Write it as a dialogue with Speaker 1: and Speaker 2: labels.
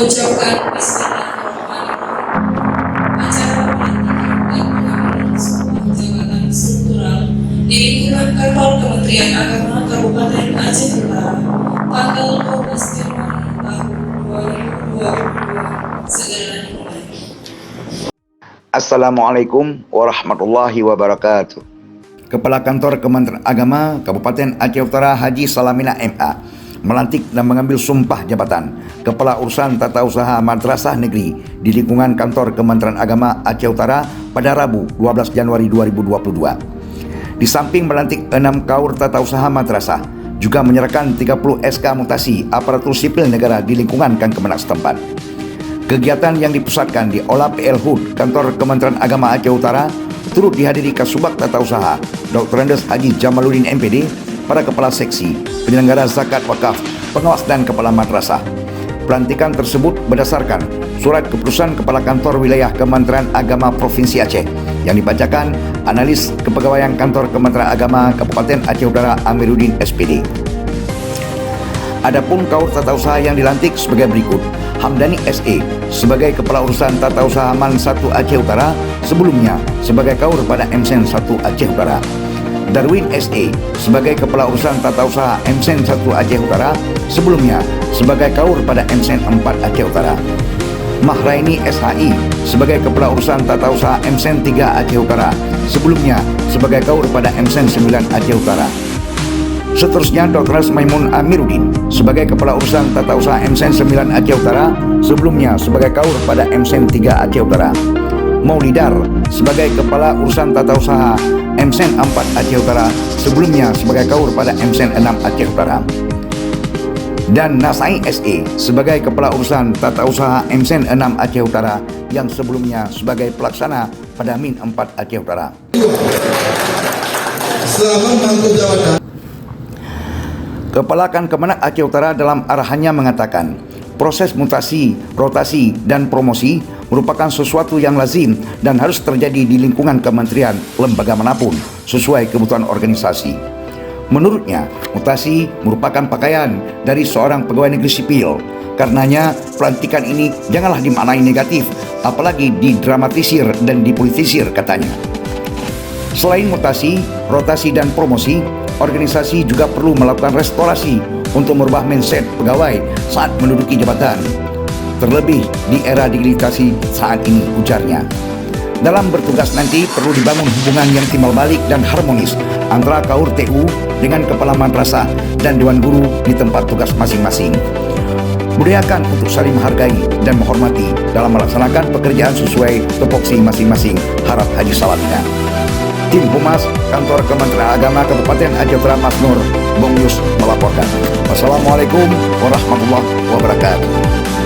Speaker 1: mengucapkan Bismillahirrahmanirrahim. Acara pelantikan dan pengambilan sumpah jabatan struktural di lingkungan kantor Kementerian Agama Kabupaten Aceh Utara tanggal 12 Januari tahun 2022 segera dimulai.
Speaker 2: Assalamualaikum warahmatullahi wabarakatuh. Kepala Kantor Kementerian Agama Kabupaten Aceh Utara Haji Salamina MA melantik dan mengambil sumpah jabatan Kepala Urusan Tata Usaha Madrasah Negeri di lingkungan Kantor Kementerian Agama Aceh Utara pada Rabu 12 Januari 2022. Di samping melantik 6 kaur tata usaha madrasah, juga menyerahkan 30 SK mutasi aparatur sipil negara di lingkungan Kemenak setempat. Kegiatan yang dipusatkan di Olah PL HUD Kantor Kementerian Agama Aceh Utara turut dihadiri Kasubag Tata Usaha Dr. Andes Haji Jamaluddin MPD, para kepala seksi, penyelenggara zakat wakaf, pengawas dan kepala madrasah. Pelantikan tersebut berdasarkan surat keputusan Kepala Kantor Wilayah Kementerian Agama Provinsi Aceh yang dibacakan analis kepegawaian Kantor Kementerian Agama Kabupaten Aceh Utara Amiruddin SPD. Adapun kaur tata usaha yang dilantik sebagai berikut: Hamdani SE sebagai Kepala Urusan Tata Usaha Man 1 Aceh Utara, sebelumnya sebagai kaur pada MSen 1 Aceh Utara. Darwin SE sebagai Kepala Urusan Tata Usaha MSen 1 Aceh Utara, sebelumnya sebagai kaur pada MSen 4 Aceh Utara. Mahraini SHI sebagai Kepala Urusan Tata Usaha MSen 3 Aceh Utara, sebelumnya sebagai kaur pada MSen 9 Aceh Utara. Seterusnya Dr. Maimun Amiruddin sebagai Kepala Urusan Tata Usaha MSen 9 Aceh Utara, sebelumnya sebagai kaur pada MSen 3 Aceh Utara. Maulidar sebagai Kepala Urusan Tata Usaha MSen 4 Aceh Utara, sebelumnya sebagai kaur pada MSen 6 Aceh Utara. Dan Nasai SE sebagai Kepala Urusan Tata Usaha MSen 6 Aceh Utara, yang sebelumnya sebagai pelaksana pada Min 4 Aceh Utara.
Speaker 3: Selama mangku jabatan,
Speaker 2: Kepala Kemenak Aceh Utara dalam arahannya mengatakan, proses mutasi, rotasi, dan promosi merupakan sesuatu yang lazim dan harus terjadi di lingkungan kementerian lembaga manapun sesuai kebutuhan organisasi. Menurutnya, mutasi merupakan pakaian dari seorang pegawai negeri sipil. Karenanya, pelantikan ini janganlah dimaknai negatif, apalagi didramatisir dan dipolitisir, katanya. Selain mutasi, rotasi, dan promosi, organisasi juga perlu melakukan restorasi untuk merubah mindset pegawai saat menduduki jabatan. Terlebih di era digitalisasi saat ini, ujarnya. Dalam bertugas nanti perlu dibangun hubungan yang timbal balik dan harmonis antara kaur TU dengan kepala madrasah dan dewan guru di tempat tugas masing-masing. Budayakan untuk saling menghargai dan menghormati dalam melaksanakan pekerjaan sesuai tupoksi masing-masing, harap Haji Salamina. Tim Humas Kantor Kementerian Agama Kabupaten Aceh Utara Mas Nur Bong Yus melaporkan. Wassalamualaikum warahmatullahi wabarakatuh.